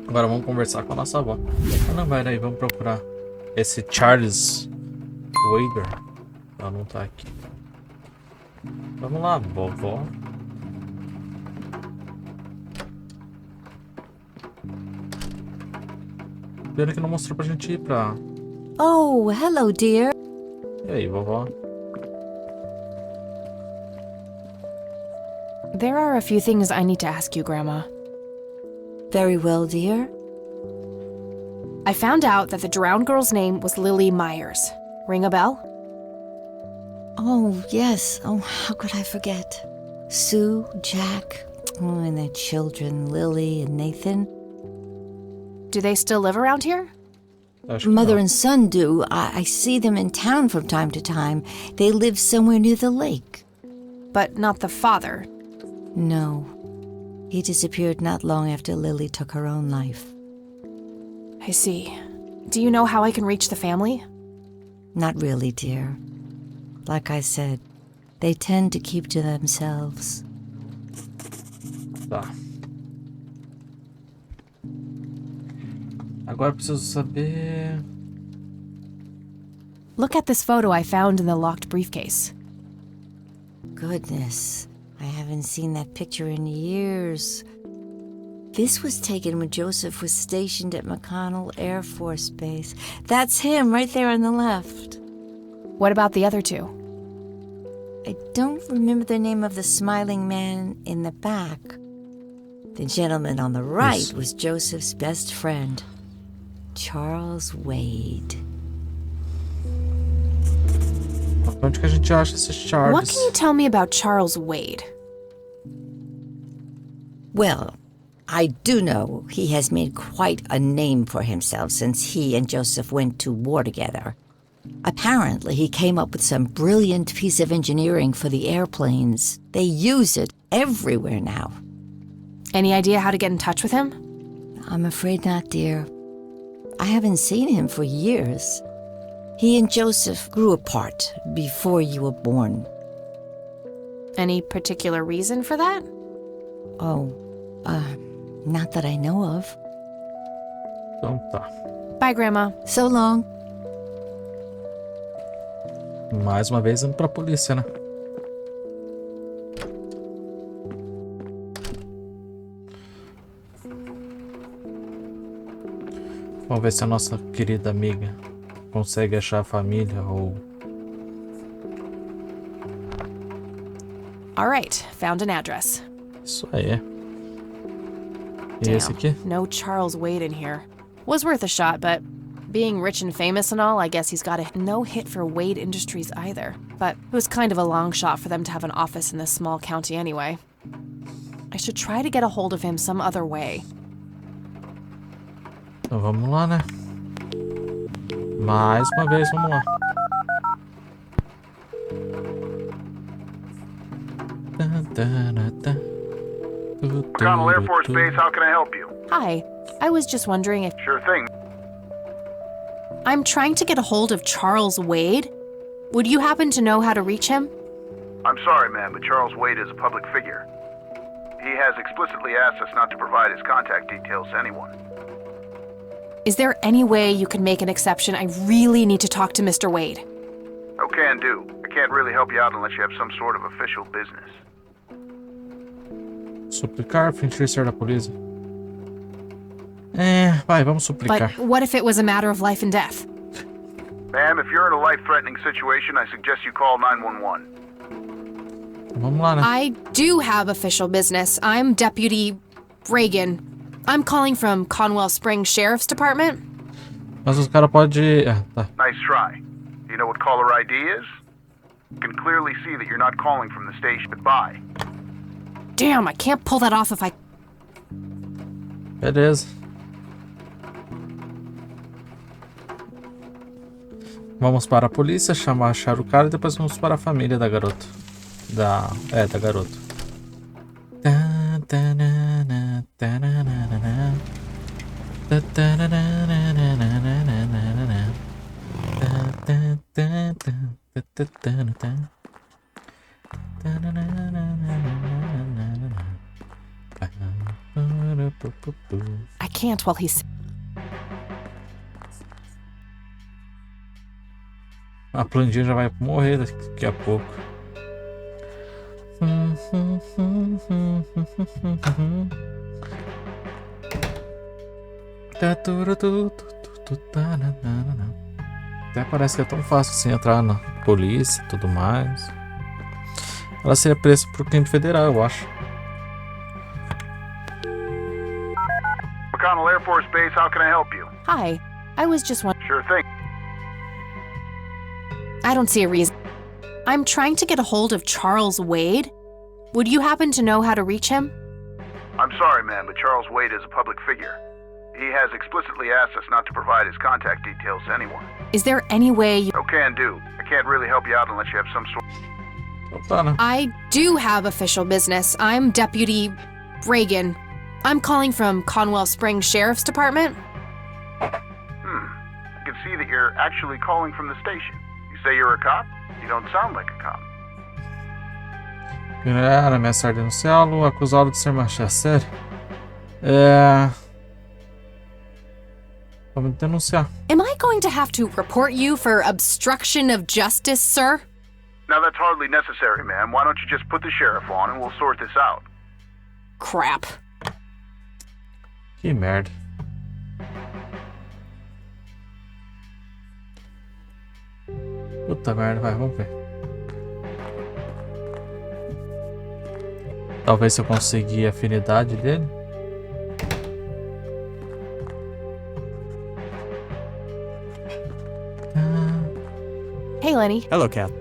Agora vamos conversar com a nossa avó. Ah, não, vai daí, vamos procurar esse Charles Wader. Ela não tá aqui. Vamos lá, vovó. Pena que não mostrou pra gente ir pra... Oh, hello, dear. E aí, vovó? There are a few things I need to ask you, Grandma. Very well, dear. I found out that the drowned girl's name was Lily Myers. Ring a bell? Oh, yes. Oh, how could I forget? Sue, Jack, and their children, Lily and Nathan. Do they still live around here? Acho que Mother não. and son do. I see them in town from time to time. They live somewhere near the lake. But not the father. No. He disappeared not long after Lily took her own life. I see. Do you know how I can reach the family? Not really, dear. Like I said, they tend to keep to themselves. Tá. Agora eu preciso saber... Look at this photo I found in the locked briefcase. Goodness, I haven't seen that picture in years. This was taken when Joseph was stationed at McConnell Air Force Base. That's him right there on the left. What about the other two? I don't remember the name of the smiling man in the back. The gentleman on the right Yes. was Joseph's best friend, Charles Wade. Onde que a gente acha esse Charles? What can you tell me about Charles Wade? Well, I do know he has made quite a name for himself since he and Joseph went to war together. Apparently, he came up with some brilliant piece of engineering for the airplanes. They use it everywhere now. Any idea how to get in touch with him? I'm afraid not, dear. I haven't seen him for years. He and Joseph grew apart before you were born. Any particular reason for that? Oh, not that I know of. Então tá. Bye, Grandma. So long. Mais uma vez indo pra polícia, né? Vamos ver se a nossa querida amiga consegue achar a família ou... All right, found an address. Isso aí. E esse aqui? No Charles Wade in here. Was worth a shot, but being rich and famous and all, I guess he's got no hit for Wade Industries either. But it was kind of a long shot for them to have an office in this small county anyway. I should try to get a hold of him some other way. Então vamos lá, né? Mais uma vez, vamos lá. McConnell Air Force Base, how can I help you? Hi, I was just wondering if Sure thing. I'm trying to get a hold of Charles Wade. Would you happen to know how to reach him? I'm sorry, ma'am, but Charles Wade is a public figure. He has explicitly asked us not to provide his contact details to anyone. Is there any way you could make an exception? I really need to talk to Mr. Wade. Oh, can do. I can't really help you out unless you have some sort of official business. Suplicar, fingir ser da polícia. Vai, vamos suplicar. But what if it was a matter of life and death? Ma'am, if you're in a life-threatening situation, I suggest you call 911. Vamos lá, né? I do have official business. I'm Deputy Reagan. I'm calling from Conwell Springs Sheriff's Department. Mas os caras podem... tá. Nice try. Do you know what caller ID is? You can clearly see that you're not calling from the station. Goodbye. Damn, I can't pull that off if I... Beleza. Vamos para a polícia, achar o cara e depois vamos para a família da garota. Da garota. I can't while he's... A plantinha já vai morrer daqui a pouco. Até parece que é tão fácil assim entrar na polícia e tudo mais. Ela seria presa por crime federal, eu acho. McConnell Air Force Base, how can I help you? Hi, I was just wondering... Sure thing. I don't see a reason. I'm trying to get a hold of Charles Wade. Would you happen to know how to reach him? I'm sorry, ma'am, but Charles Wade is a public figure. He has explicitly asked us not to provide his contact details to anyone. Is there any way you... No can do. I can't really help you out unless you have some sort... I do have official business. I'm Deputy Reagan. I'm calling from Conwell Springs Sheriff's Department. I can see that you're actually calling from the station. You say you're a cop? You don't sound like a cop. Ameaçar denunciá-lo, acusá-lo de ser machista. Sério? Vamos denunciar. Am I going to have to report you for obstruction of justice, sir? Now that's hardly necessary, ma'am. Why don't you just put the sheriff on and we'll sort this out? Crap. Que merda. Puta merda, vai, vamos ver. Talvez se eu conseguir a afinidade dele. Hey, Lenny. Hello, Kath.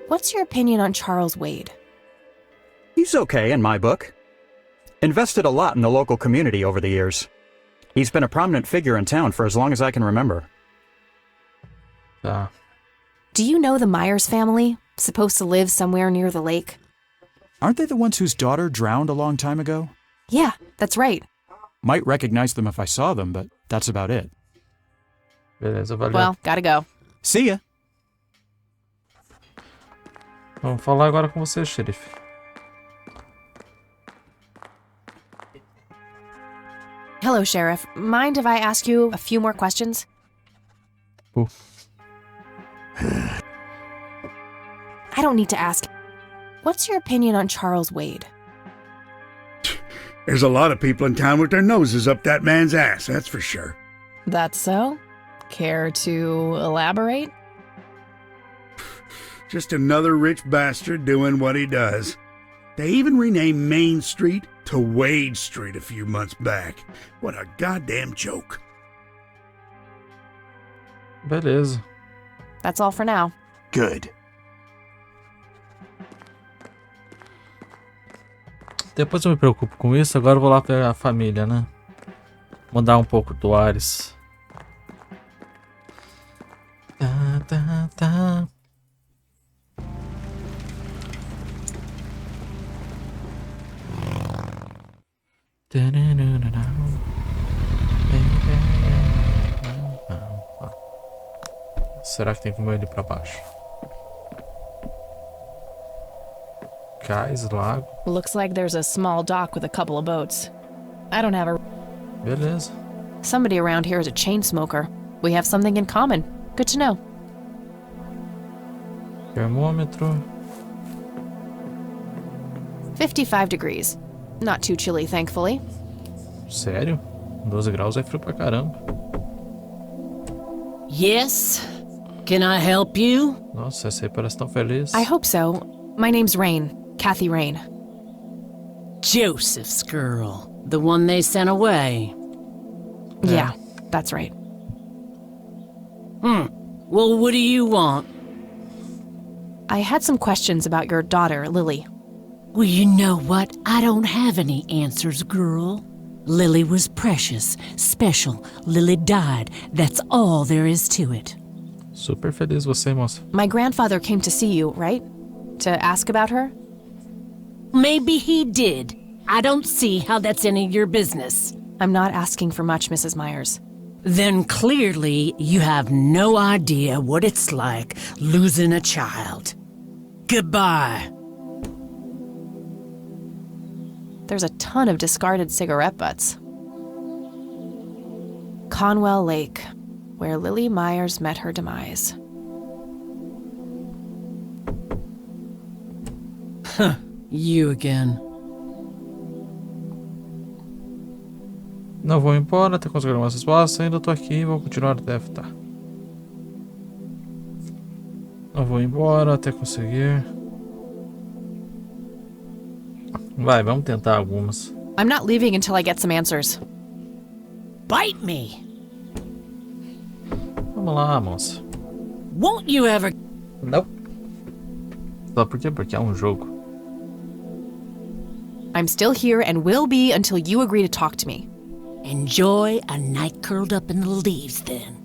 What's your opinion on Charles Wade? He's okay in my book. Invested a lot in the local community over the years. He's been a prominent figure in town for as long as I can remember. Tá. Do you know the Myers family? Supposed to live somewhere near the lake? Aren't they the ones whose daughter drowned a long time ago? Yeah, that's right. Might recognize them if I saw them, but that's about it. Beleza, valeu. Well, gotta go. See ya! Vamos falar agora com você, xerife. Hello, Sheriff. Mind if I ask you a few more questions? I don't need to ask. What's your opinion on Charles Wade? There's a lot of people in town with their noses up that man's ass, that's for sure. That's so? Care to elaborate? Just another rich bastard doing what he does. They even renamed Main Street to Wade Street a few months back. What a goddamn joke. Beleza. That's all for now. Good. Depois eu me preocupo com isso. Agora eu vou lá pegar a família, né? Mudar um pouco do Ares. Tá. Será que tem como ir pra baixo? Cais, lago. Looks like there's a small dock with a couple of boats. I don't have a... Beleza. Somebody around here is a chain smoker. We have something in common. Good to know. Termômetro. 55 degrees. Not too chilly, thankfully. Sério? 12 graus é frio pra caramba. Yes? Can I help you? Nossa, essa aí parece tão feliz. I hope so. My name's Rain. Kathy Rain. Joseph's girl. The one they sent away. Yeah, that's right. Well, what do you want? I had some questions about your daughter, Lily. Well, you know what? I don't have any answers, girl. Lily was precious, special. Lily died. That's all there is to it. Super feliz você, moça. My grandfather came to see you, right? To ask about her? Maybe he did. I don't see how that's any of your business. I'm not asking for much, Mrs. Myers. Then clearly you have no idea what it's like losing a child. Goodbye. there's a ton of discarded cigarette butts. Conwell Lake, where Lily Myers met her demise. You again. Não vou embora até conseguir uma resposta. Ainda tô aqui, vou continuar até tá. Não vou embora até conseguir. Vai, vamos tentar algumas. I'm not leaving until I get some answers. Bite me! Vamos lá, moça. Won't you ever... Não. Só por quê? Porque é um jogo. I'm still here and will be until you agree to talk to me. Enjoy a night curled up in the leaves, then.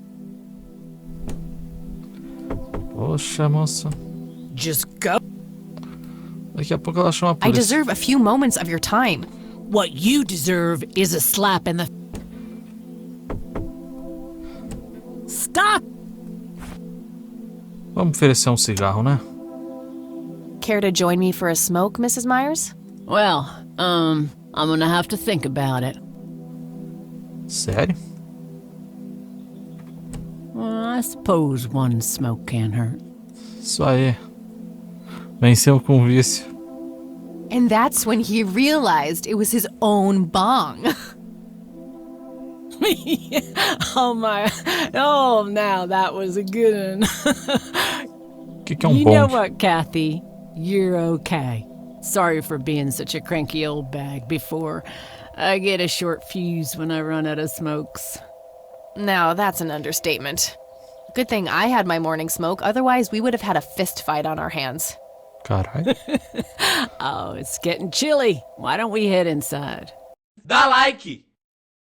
Poxa, moça. Just go. Daqui a pouco ela chama a I polícia. deserve a few moments of your time. What you deserve is a slap in the... Stop! Vamos oferecer um cigarro, né? Care to join me for a smoke, Mrs. Myers? Well, I'm gonna have to think about it. Sério? Well, I suppose one smoke can't hurt. Isso aí. Venceu com o vício. And that's when he realized it was his own bong. Oh my, oh now that was a good one. Que é um You know bong? what, Kathy? You're okay. Sorry for being such a cranky old bag before. I get a short fuse when I run out of smokes. Now, that's an understatement. Good thing I had my morning smoke, otherwise we would have had a fist fight on our hands. Caralho. Oh, it's getting chilly. Why don't we head inside? Dá like!